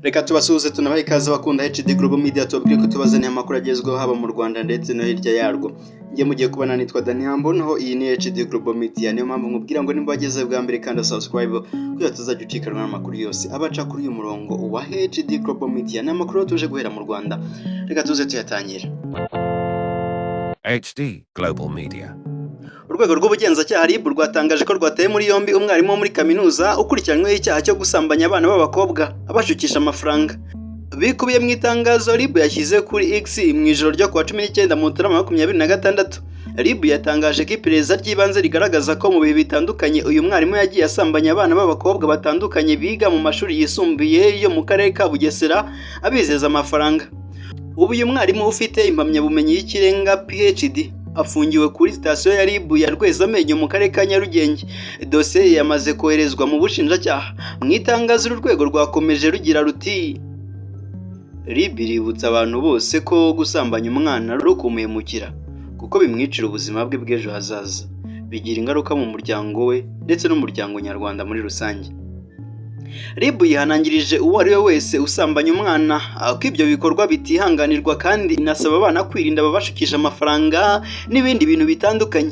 Reka tubasuhuze tunabaha ikaze bakunda HD Global Media tubabwire ko tubazaniye amakuru agezweho haba mu Rwanda ndetse no hirya yarwo. Ngiye mugiye kubana nitwa Dani Hambo naho iyi ni HD Global Media, niyo mpamvu nkubwira ngo nimba wageze bwa mbere kandi subscribe kugira tuzajya ucikanwa n'amakuru yose abaca kuri uyu murongo wa HD Global Media. Ni amakuru tuje guhera mu Rwanda, reka tuze tuyatangire. HD Global Media. Urwego rw'ubugenzacyaha RIB rwatangaje ko rwataye muri yombi umwarimu wo muri kaminuza ukurikiranyweho icyaha cyo gusambanya abana b'abakobwa abashukisha amafaranga. Bikubiye mu itangazo RIB yashyize kuri X mu ijoro ryo kuwa 19 Mutarama 2026. RIB yatangaje ko iperereza ry'ibanze rigaragaza ko mu bihe bitandukanye uyu mwarimu yagiye asambanya abana b'abakobwa batandukanye biga mu mashuri yisumbuye yo mu karere ka Bugesera abizeza amafaranga. Ubu uyu mwarimu ufite impamyabumenyi y'ikirenga PhD afungiwe kuri sitasiyo ya RIB ya Rwezamenyo mu karere ka Nyarugenge. Dosiye yamaze koherezwa mu bushinjacyaha. Mu itangazo urwego rwakomeje rugira ruti RIB ributsa abantu bose ko gusambanya umwana rukumuhemukira kuko bimwicira ubuzima bwe bw'ejo hazaza, bigira ingaruka mu muryango we ndetse n'umuryango nyarwanda muri rusange. RIB yihanangirije uwo ari we wese usambanya umwana ko ibyo bikorwa bitihanganirwa kandi inasaba abana kwirinda ababashukisha amafaranga n'ibindi bintu bitandukanye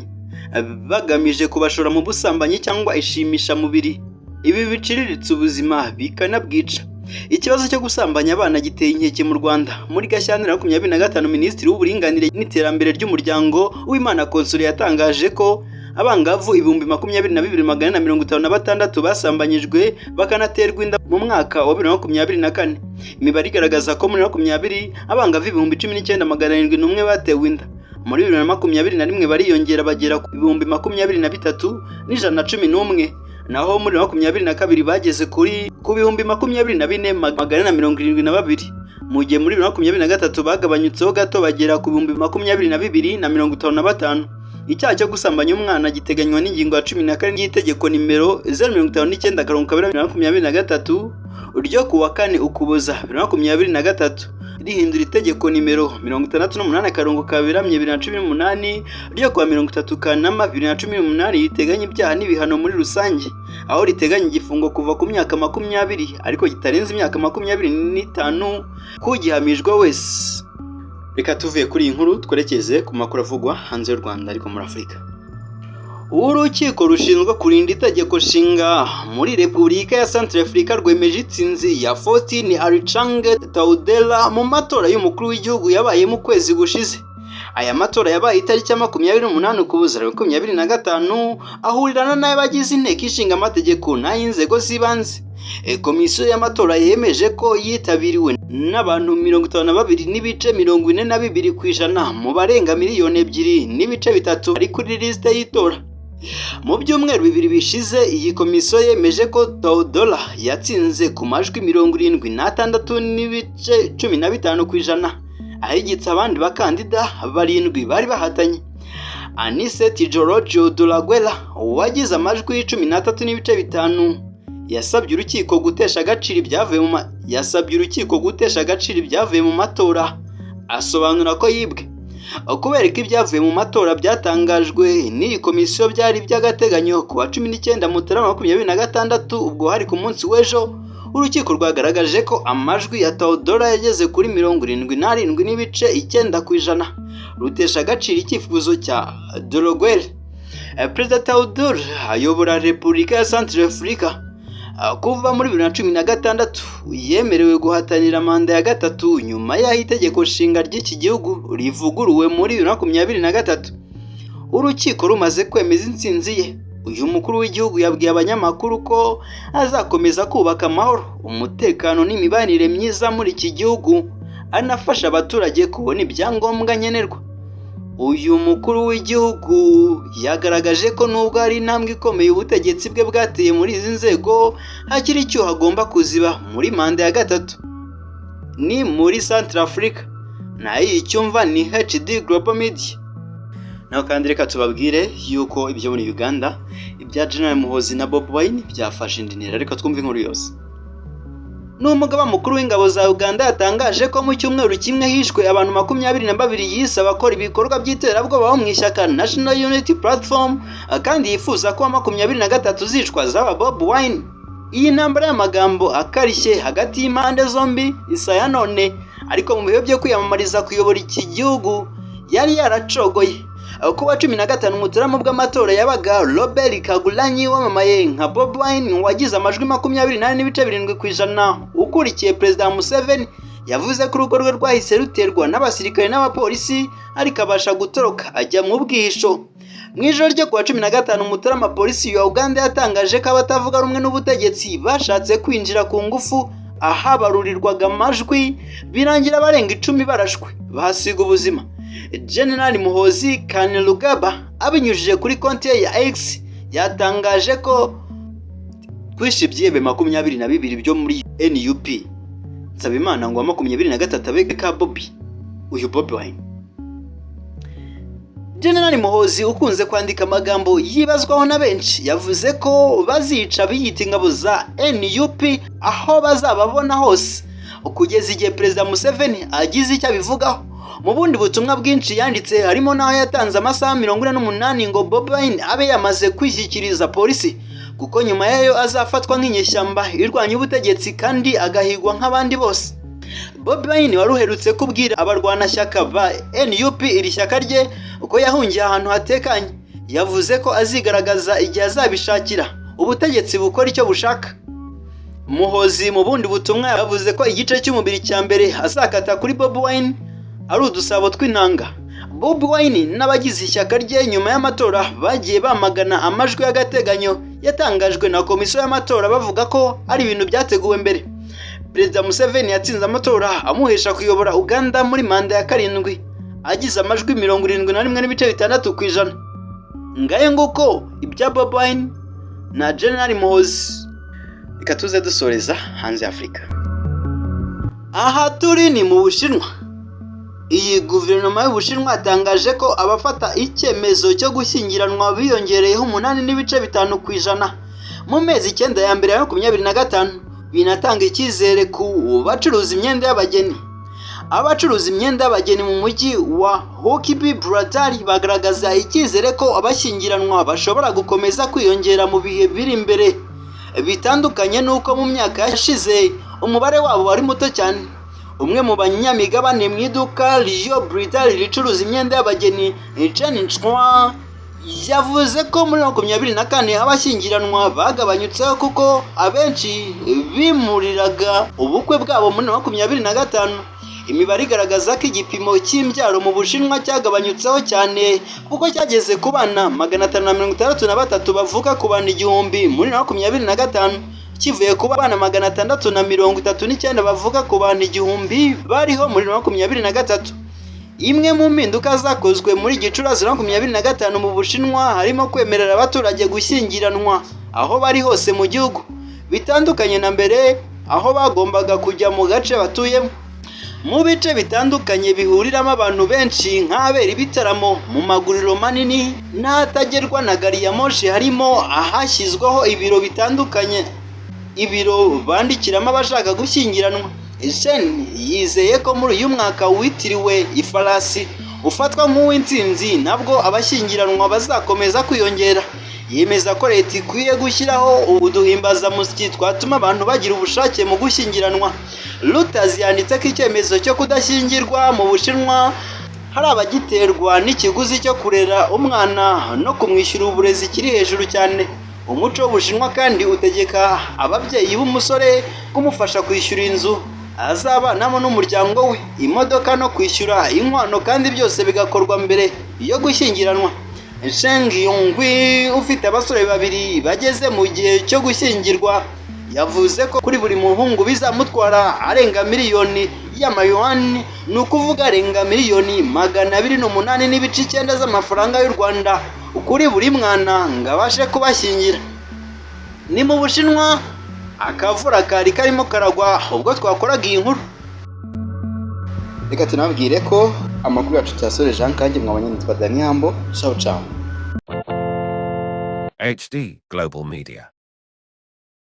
bagamije kubashora mu busambanyi cyangwa ishimisha mubiri. Ibi biciriritse ubuzima bikanabwica. Ikibazo cyo gusambanya abana giteye inkeke mu Rwanda. Muri Gashyantare 2025 Minisitiri w'Uburinganire n'Iterambere ry'Umuryango Uwimana Console yatangaje ko abangavu 22,456 basambanyijwe bakanaterwa inda mu mwaka wa 2024. Imibare igaragaza ko muri 2020 abangavu 19,701 batewe inda. Muri 2021 bariyongera bagera ku 23,111, naho muri 2022 bageze kuri ku 24,472. Mu gihe muri 2023 bagabanyutseho gato bagera ku 22,255. Icyaha cyo gusambanya umwana giteganywa n'ingingo ya 14 y'itegeko nimero 059/2023 ryo kuwa 4 Ukuboza 2023 rihindura itegeko nimero 68/2018 ryo kuwa 30 Kanama 2018 riteganya ibyaha n'ibihano muri rusange, aho riteganya igifungo kuva ku myaka 20 ariko kitarenze imyaka 25 kugihamijwe wese. Reka tuvuye kuri iyi nkuru twerekeze ku makuru avugwa hanze y'u Rwanda ariko muri Afurika. Urukiko rushinzwe kurinda itegeko nshinga muri Repubulika ya Centrafrica rwemeje itsinzi ya Faustin Archange Touadera mu matora y'umukuru w'igihugu yabaye mu kwezi gushize. Aya matora yabaye itariki ya 28 Ukuboza 2025 ahurirana n'abagize inteko ishinga amategeko n'ay'inzego z'ibanze. Komisiyo y'amatora yemeje ko yitabiriwe n'abantu 52.42% mu barenga miliyoni 2.3 ari kuri liste y'itora. Mu byumweru bibiri bishize iyi komisiyo yemeje ko Touadera yatsinze ku majwi 76.15%, ahigitse abandi bakandida barindwi bari bahatanye. Anicet George Dulaguera wagize amajwi 13.5 yasabye urukiko gutesha agaciro ibyavuye mu matora, asobanura ko yibwe kubera ko ibyavuye mu matora byatangajwe n'iyi komisiyo byari by'agateganyo ku wa 19 Mutarama 2026. Ubwo hari ku munsi w'ejo urukiko rwagaragaje ko amajwi ya Touadera yageze kuri 77.9%, rutesha agaciro icyifuzo cya Dulaguera. Perezida Touadera ayobora Repubulika ya Centrafrica kuva muri 2016 yemerewe guhatanira manda ya gatatu nyuma y'aho itegeko nshinga ry'iki gihugu rivuguruwe muri 2023. Urukiko rumaze kwemeza intsinzi ye, uyu mukuru w'igihugu yabwiye abanyamakuru ko azakomeza kubaka amahoro, umutekano n'imibanire myiza muri iki gihugu, anafasha abaturage kubona ibyangombwa nkenerwa. Uyu mukuru w'igihugu yagaragaje ko nubwo hari intambwe ikomeye ubutegetsi bwe bwateye muri izi nzego, hakiri icyo hagomba kuziba muri manda ya gatatu. Ni muri Centrafrica, nayo icyumva ni HD Global Media. Naho kandi reka tubabwire yuko ibyo muri Uganda ibya General Muhoozi na Bobi Wine byafashe indi ntera, reka twumve inkuru yose. n'umugaba mukuru w'ingabo za Uganda yatangaje ko mu cyumweru kimwe hishwe abantu 22 yise abakora ibikorwa by'iterabwoba bo mu ishyaka National Unity Platform, kandi yifuza ko 23 zicwa zaba Bobi Wine. Iyi ntambara y'amagambo akarishye hagati y'impande zombi isaya none, ariko mu bihe byo kwiyamamariza kuyobora iki gihugu yari yaracogoye. Ku wa 15 Mutarama bw'amatora yabaga, Robert Kagulanyi wamamaye nka Bobi Wine wagize amajwi 28.7% ukurikiye Perezida Museveni, yavuze ko urugo rwe rwahise ruterwa n'abasirikare n'abapolisi ariko abasha gutoroka ajya mu bwihisho. Mu ijoro ryo ku wa 15 Mutarama, polisi ya Uganda yatangaje ko abatavuga rumwe n'ubutegetsi bashatse kwinjira ku ngufu ahabarurirwaga amajwi, birangira barenga 10 barashwe bahasiga ubuzima. General Muhoozi Kainerugaba abinyujije kuri konti ye ya X yatangaje ko kwishe ibyebe 22 byo muri NUP. Nsabimana ngo 23 abeke ka Bobi, uyu Bobi Wine. General Muhoozi ukunze kwandika amagambo yibazwaho na benshi yavuze ko bazica biyita ingabo za NUP aho bazababona hose kugeza igihe Perezida Museveni agize icyo abivugaho. Mu bundi butumwa bwinshi yanditse harimo naho yatanze amasaha 48 ngo Bobi Wine abe yamaze kwishyikiriza polisi, kuko nyuma yayo azafatwa nk'inyeshyamba irwanya ubutegetsi kandi agahigwa nk'abandi bose. Bobi Wine waruherutse kubwira abarwanashyaka ba NUP iri shyaka rye uko yahungiye ahantu hatekanye, yavuze ko azigaragaza igihe azabishakira ubutegetsi bukora icyo bushaka. Muhoozi mu bundi butumwa yavuze ko igice cy'umubiri cya mbere azakata kuri Bobi Wine ari udusabo tw'intanga. Bobi Wine n'abagize ishyaka rye nyuma y'amatora bagiye bamagana amajwi y'agateganyo yatangajwe na komisiyo y'amatora bavuga ko ari ibintu byateguwe mbere. Perezida Museveni yatsinze amatora amuhesha kuyobora Uganda muri manda ya 7 agize amajwi 71.6%. Ngaye nguko ibya Bobi Wine na General Muhoozi. Reka tuze dusoreza hanze Afrika. Aha turi ni mu Bushinwa. Iyi guverinoma y'Ubushinwa yatangaje ko abafata icyemezo cyo gushyingiranwa biyongereyeho 8.5% mu mezi 9 ya mbere ya 2025, binatanga icyizere ku bacuruza imyenda y'abageni. Abacuruza imyenda y'abageni mu mujyi wa Hokibi Bratari bagaragaza icyizere ko abashyingiranwa bashobora gukomeza kwiyongera mu bihe biri imbere, bitandukanye nuko mu myaka yashize umubare wabo wari muto cyane. Umwe mu banyamigabane mu iduka Rio Britari ricuruza imyenda y'abageni, Chen Chua, yavuze ko muri 2024 abashyingiranwa bagabanyutseho kuko abenshi bimuriraga ubukwe bwabo muri 2025. Imibare igaragaza ko igipimo cy'imbyaro mu Bushinwa cyagabanyutseho cyane kuko cyageze ku bana 563 bavuka ku bana 1000 muri 2025, kivuye ku bana 639 bavuga ku bantu 1000 bariho muri 2023. Imwe mu mpinduka zakozwe muri Gicurasi 2025 mu Bushinwa harimo kwemerera abaturage gushyingiranwa aho bari hose mu gihugu, bitandukanye na mbere aho bagombaga kujya mu gace batuyemo. Mu bice bitandukanye bihuriramo abantu benshi nk'abera ibitaramo mu maguriro manini n'ahatagerwa na gari ya moshi, harimo ahashyizweho ibiro bitandukanye, ibiro bandikiramo abashaka gushyingiranwa. Chen yizeye ko muri uyu mwaka witiriwe ifarasi ufatwa nk'uw'intsinzi nabwo abashyingiranwa bazakomeza kwiyongera. Yemeza ko leta ikwiye gushyiraho uduhimbazamusyi twatuma abantu bagira ubushake mu gushyingiranwa. Reuters yanditse ko icyemezo cyo kudashyingirwa mu Bushinwa hari abagiterwa n'ikiguzi cyo kurera umwana no kumwishyura uburezi kiri hejuru cyane. Umuco w'Ubushinwa kandi utegeka ababyeyi b'umusore kumufasha kwishyura inzu azabanamo n'umuryango we, imodoka no kwishyura inkwano, kandi byose bigakorwa mbere yo gushyingiranwa. Sheng Yongwi ufite abasore babiri bageze mu gihe cyo gushyingirwa yavuze ko kuri buri muhungu bizamutwara arenga miliyoni y'amayuan, ni ukuvuga arenga miliyoni 208.9 z'amafaranga y'u Rwanda kuri buri mwana ngo abashe kubashyingira. Ni mu Bushinwa akavura kari karimo karagwa ubwo twakoraga iyi nkuru. Reka tunabwire ko amakuru yacu cyasoreje Jean kandi mwabanye nitwa Dani Hambo. Ciao ciao. HD Global Media.